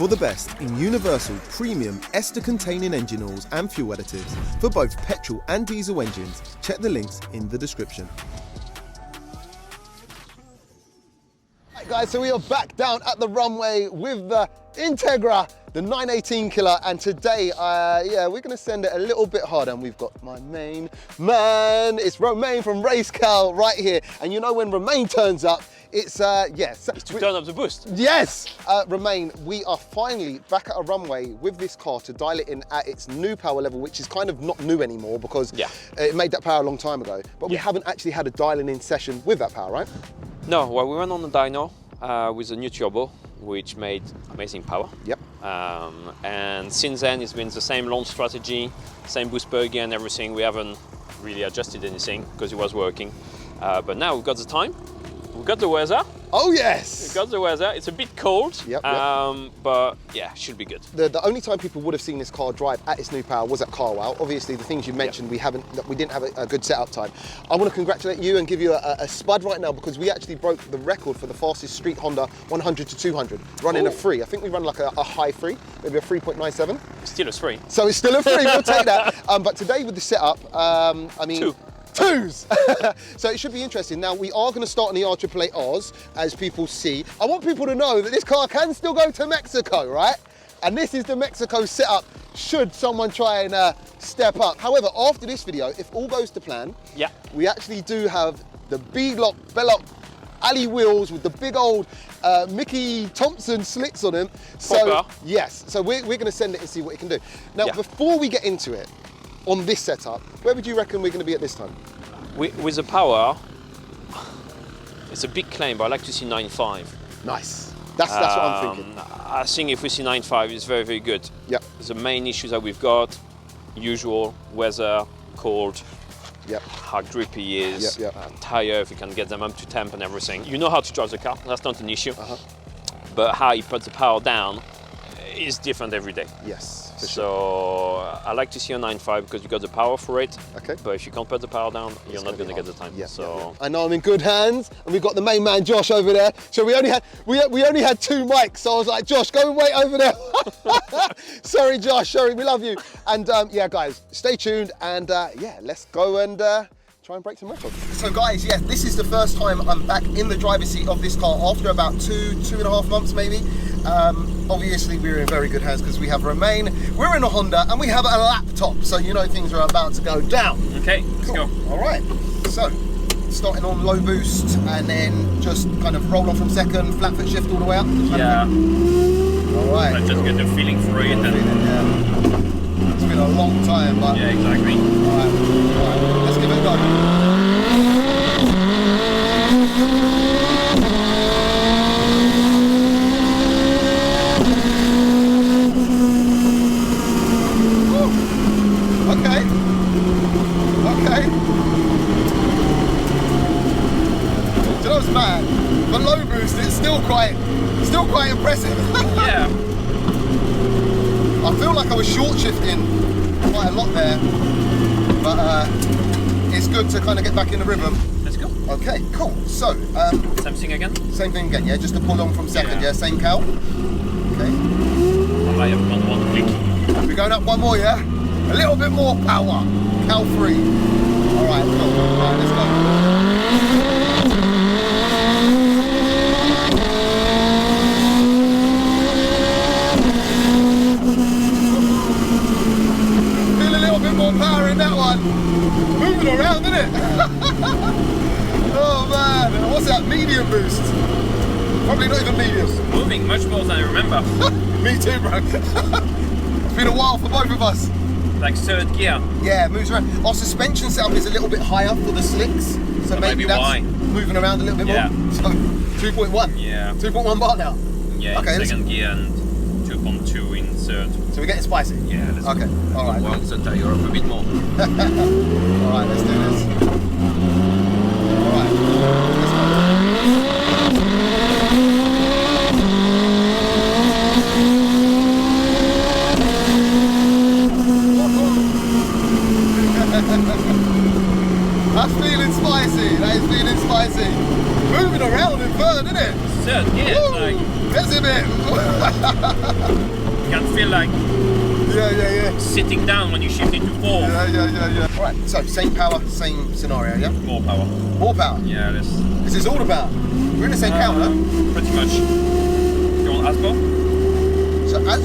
For the best in universal premium ester-containing engine oils and fuel additives for both petrol and diesel engines, check the links in the description. Right guys, so we are back down at the runway with the Integra, the 918 killer, and today, we're going to send it a little bit harder, and we've got my main man, it's Romain from RACECAL right here, and you know when Romain turns up, it's, yes. It's to turn up the boost. Yes! Romain, we are finally back at a runway with this car to dial it in at its new power level, which is kind of not new anymore because it made that power a long time ago, but we haven't actually had a dialing in session with that power, right? No, well, we went on the dyno with a new turbo, which made amazing power. Yep. And since then, it's been the same launch strategy, same boost per gear and everything. We haven't really adjusted anything because it was working. But now we've got the time, we've got the weather. Oh yes! We've got the weather. It's a bit cold, but yeah, should be good. The only time people would have seen this car drive at its new power was at Carwow. Obviously, the things you mentioned, we didn't have a good setup time. I want to congratulate you and give you a spud right now because we actually broke the record for the fastest street Honda 100 to 200, running a 3. I think we run like a high 3, maybe a 3.97. Still a 3. So it's still a 3, we'll take that. But today with the setup, I mean, 2s. So it should be interesting. Now we are going to start on the R888 Oz, as people see. I want people to know that this car can still go to Mexico, right? And this is the Mexico setup, should someone try and step up. However, after this video, if all goes to plan, we actually do have the B-Lock, Belloc, alley wheels with the big old Mickey Thompson slicks on them. So yes, so we're going to send it and see what it can do. Now, before we get into it, on this setup, where would you reckon we're going to be at this time? With the power, it's a big claim, but I like to see 9.5. Nice. That's what I'm thinking. I think if we see 9.5, it's very, very good. Yep. The main issues that we've got, usual, weather, cold, how grippy he is, tire, if you can get them up to temp and everything. You know how to drive the car, that's not an issue. But how he puts the power down is different every day. Yes. So I like to see a 9.5 because you got the power for it. Okay. But if you can't put the power down, you're not going to get the time. I know I'm in good hands, and we've got the main man Josh over there. So we only had 2 mics. So I was like, Josh, go and wait over there. Sorry, Josh. Sorry, we love you. And yeah, guys, stay tuned. And yeah, let's go and try and break some records. So guys, yes, this is the first time I'm back in the driver's seat of this car after about 2.5 months maybe. Obviously we're in very good hands because we have Romain, we're in a Honda, and we have a laptop, so you know things are about to go down. Okay, let's go. All right, so starting on low boost and then just kind of roll on from second, flat foot shift all the way up. All right. I just get the feeling for it. It's been a long time, but yeah, exactly. All right, let's give it a go. Okay. Do you know what's mad? The low boost, it's still quite impressive. Yeah. I feel like I was short shifting quite a lot there, but it's good to kind of get back in the rhythm. Let's go. Okay, cool. So, same thing again? Same thing again, yeah, just to pull on from second, same cal. Okay. I have gone one click. We're going up one more, yeah? A little bit more power. Cal 3. All right, cool. All right, let's go. Feel a little bit more power in that one. Moving around, isn't it? Oh man, what's that? Medium boost? Probably not even medium. Moving much more than I remember. Me too, bro. It's been a while for both of us. Like third gear. Yeah, it moves around. Our suspension setup is a little bit higher for the slicks, so maybe that's why. Moving around a little bit more. So 2.1. Yeah. 2.1 bar now. Yeah. Okay, in second gear and 2.2 in third. So we're getting spicy. Yeah. Let's okay. All right. Warm the tire up a bit more. All right, let's do this. All right. Let's go. That's feeling spicy. That is feeling spicy. moving around in third, isn't it? Third gear, Woo! like There's a bit. you can feel like Yeah. sitting down when you shift into fourth. Yeah. All right, so same power, same scenario, yeah? More power. More power? Yeah, This is all the power. We're in the same counter. Pretty much. Do you want Asbo? So as,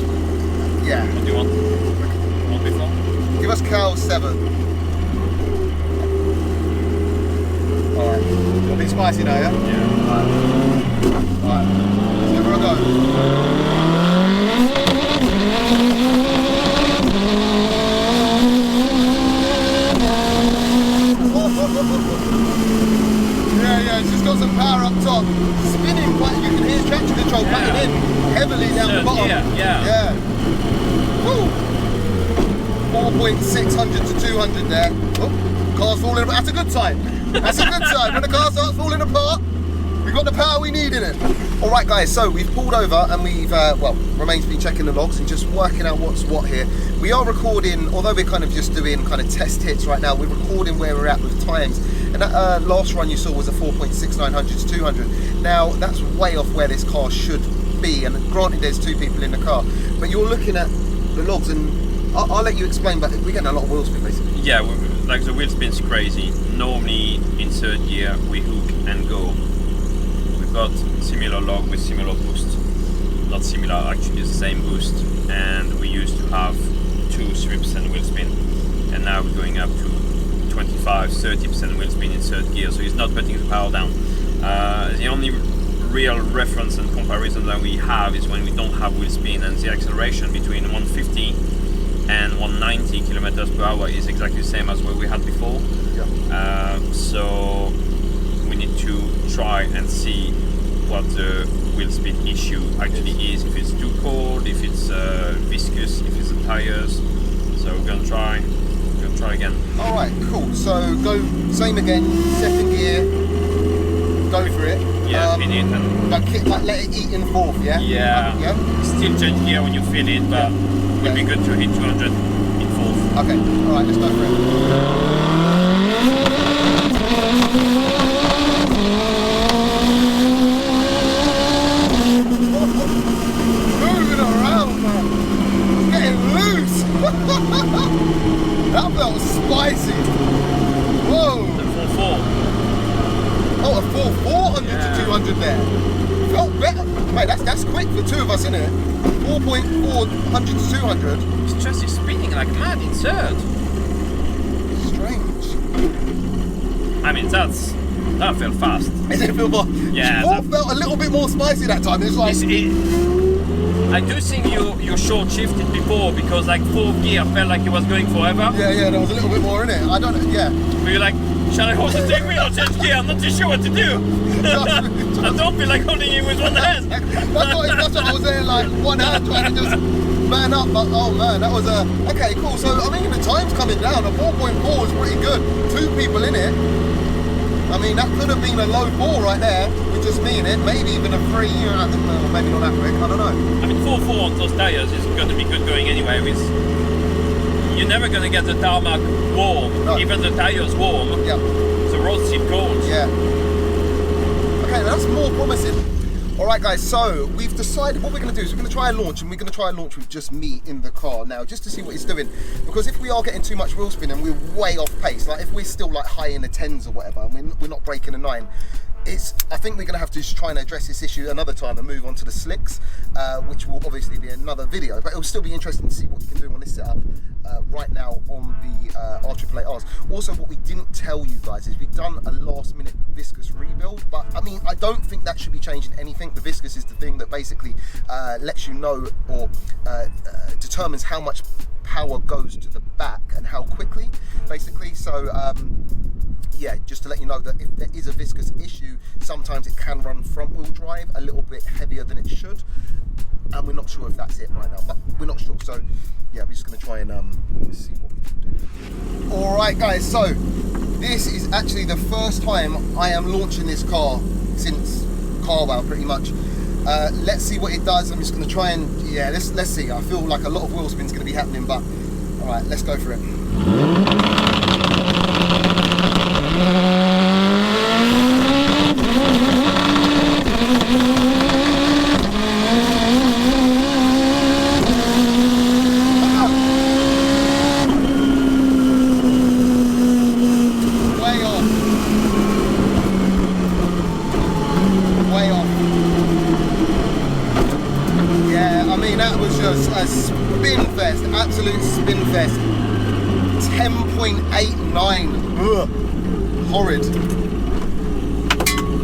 yeah. What do you want? You want before? Give us Cal 7. All right. A bit spicy now, yeah? Yeah. All right. Let's give her a go. Yeah, it's just got some power up top. Spinning quite, you can hear traction control button in heavily down the bottom. Yeah. Woo! 4.600 to 200 there. Oh, car's falling apart. That's a good sign. That's a good sign. When the car starts falling apart, we've got the power we need in it. All right, guys, so we've pulled over and we've, Romain's been checking the logs and just working out what's what here. We are recording, although we're kind of just doing kind of test hits right now, we're recording where we're at with times. And that last run you saw was a 4.6900 to 200. Now, that's way off where this car should be. And granted, there's two people in the car. But you're looking at the logs and I'll let you explain, but we're getting a lot of wheel spin, basically. Yeah, like the wheel spin's crazy. Normally, in third gear, we hook and go. We've got similar log with similar boost. Not similar, actually, it's the same boost. And we used to have 2-3% wheel spin. And now we're going up to 25-30% wheel spin in third gear, so it's not putting the power down. The only real reference and comparison that we have is when we don't have wheel spin, and the acceleration between 150 and 190 kilometers per hour is exactly the same as what we had before. So we need to try and see what the wheel spin issue actually is, if it's too cold, if it's viscous, if it's the tires. So we're gonna try again. All right, cool. So go same again, second gear. Go for it. Yeah, spin it and like let it eat in fourth. Yeah. Yeah. Still change gear when you feel it, but it would be good to hit 200 in fourth. Okay. All right, let's go for it. Moving around, man. It's getting loose. That felt spicy. Whoa. The 4.4. Oh, a 400 to 200 there. Felt better. Mate, that's quick for two of us, isn't it? 4.400 to 200. It's just spinning like mad in third. Strange. I mean, that felt fast. Does it feel more? Yeah. Fourth felt a little bit more spicy that time. It's like. I do think you short shifted before, because like fourth gear felt like it was going forever. Yeah, there was a little bit more in it. I don't know, yeah. But you're like, shall I hold the steering wheel or change gear? I'm not too sure what to do. I don't feel like holding it with one hand. that's what I was saying, like one hand trying to just man up, but oh man, that was a okay, cool. So I mean the time's coming down. A 4.4 is pretty good. Two people in it. I mean that could have been a low 4 right there with just me in it. Maybe even a 3, well, maybe not that quick, I don't know. I mean 4.4 on those tires is going to be good going anyway. You're never going to get the tarmac warm, even the tires warm. Yeah. The road's still cold. Yeah. Okay, that's more promising. All right, guys, so we've decided what we're going to do is we're going to try a launch, and we're going to try a launch with just me in the car now, just to see what it's doing. Because if we are getting too much wheel spin and we're way off pace, like if we're still like high in the 10s or whatever, and we're not breaking a 9, I think we're going to have to just try and address this issue another time and move on to the slicks, which will obviously be another video. But it'll still be interesting to see what you can do on this setup right now on the R888Rs. Also, what we didn't tell you guys is we've done a last-minute viscous rebuild. But I mean, I don't think that should be changing anything. The viscous is the thing that basically lets you know or determines how much power goes to the back and how quickly, basically. So. Yeah, just to let you know that if there is a viscous issue, sometimes it can run front wheel drive a little bit heavier than it should, and we're not sure if that's it right now, but we're not sure. So yeah, we're just going to try and see what we can do. All right, guys, so this is actually the first time I am launching this car since Carwow, pretty much. Let's see what it does. I'm just going to try and let's see. I feel like a lot of wheel spin's going to be happening, but all right, let's go for it. 10.89. Ugh, horrid.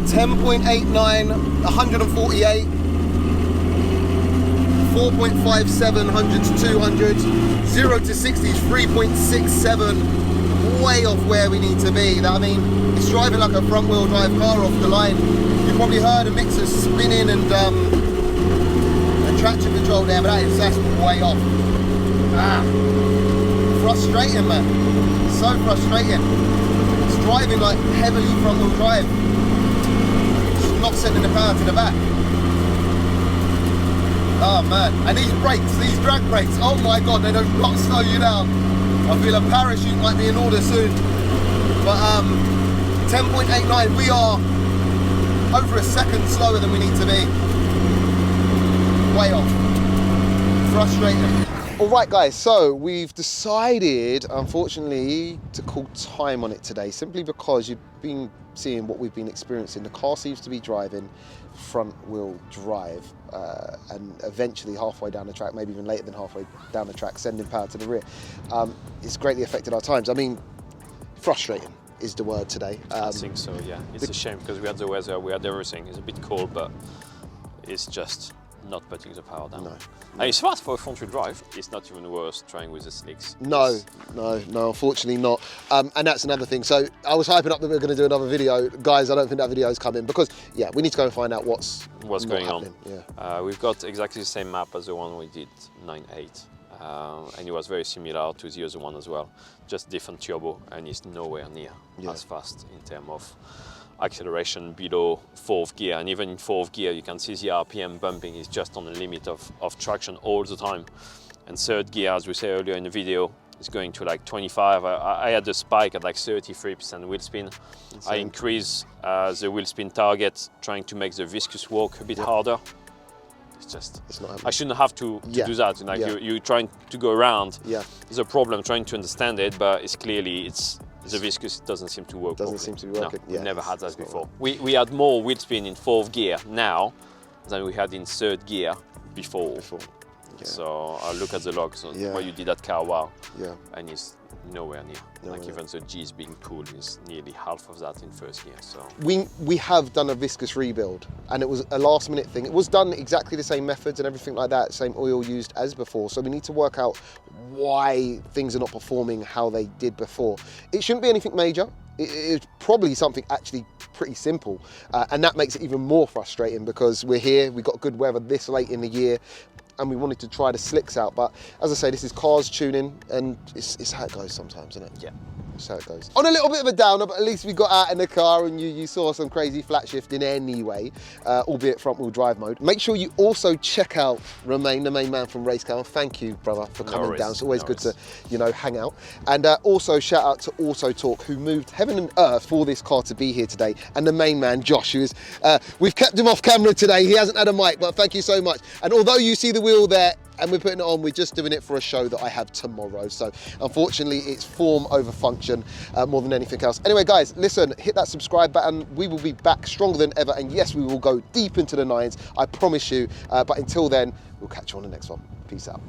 10.89, 148. 4.57, 100 to 200. 0 to 60 is 3.67. Way off where we need to be. I mean, it's driving like a front wheel drive car off the line. You probably heard a mixer spinning and traction control there, but that's way off. Frustrating, man. So frustrating. It's driving like heavily front wheel drive. It's not sending the power to the back. Oh man, and these brakes, these drag brakes, oh my god, they don't not slow you down. I feel a parachute might be in order soon. But 10.89, we are over a second slower than we need to be. Way off. Frustrating. All right guys, so we've decided, unfortunately, to call time on it today, simply because you've been seeing what we've been experiencing. The car seems to be driving front wheel drive and eventually halfway down the track, maybe even later than halfway down the track, sending power to the rear. It's greatly affected our times. I mean, frustrating is the word today. I think so, yeah. It's a shame because we had the weather, we had everything. It's a bit cold, but it's just not putting the power down. No. And it's fast for a front wheel drive. It's not even worse trying with the slicks. No, unfortunately not. And that's another thing. So I was hyping up that we were going to do another video. Guys, I don't think that video is coming because, yeah, we need to go and find out what's going happening. on. Yeah. We've got exactly the same map as the one we did 9.8. And it was very similar to the other one as well. Just different turbo, and it's nowhere near as fast in terms of acceleration below 4th gear, and even in 4th gear you can see the RPM bumping is just on the limit of traction all the time. And 3rd gear, as we said earlier in the video, is going to like 25. I had a spike at like 33% wheel spin. Insane. I increased the wheel spin target, trying to make the viscous walk a bit harder. It's just, it's not happening. I shouldn't have to do that. Like you're trying to go around. There's a problem trying to understand it, but it's clearly the viscous doesn't seem to work. Doesn't seem to be working. No, we've never had that before. We had more wheel spin in 4th gear now than we had in 3rd gear before. So I look at the logs where you did that car wow, and it's nowhere near. Even the G's being pulled is nearly half of that in 1st gear. So we have done a viscous rebuild, and it was a last minute thing. It was done exactly the same methods and everything like that, same oil used as before. So we need to work out why things are not performing how they did before. It shouldn't be anything major. It's probably something actually pretty simple, and that makes it even more frustrating because we're here, we've got good weather this late in the year, and we wanted to try the slicks out. But as I say, this is cars tuning, and it's how it goes sometimes, isn't it? Yeah. That's how it goes. On a little bit of a downer, but at least we got out in the car and you saw some crazy flat shifting anyway, albeit front wheel drive mode. Make sure you also check out Romain, the main man from RACECAL. Thank you, brother, for coming down. It's always good to, hang out. And also shout out to Auto Talk, who moved heaven and earth for this car to be here today. And the main man, Josh, who is, we've kept him off camera today. He hasn't had a mic, but thank you so much. And although you see the wheel there, and we're putting it on, we're just doing it for a show that I have tomorrow. So unfortunately, it's form over function more than anything else. Anyway, guys, listen, hit that subscribe button. We will be back stronger than ever. And yes, we will go deep into the nines, I promise you. But until then, we'll catch you on the next one. Peace out.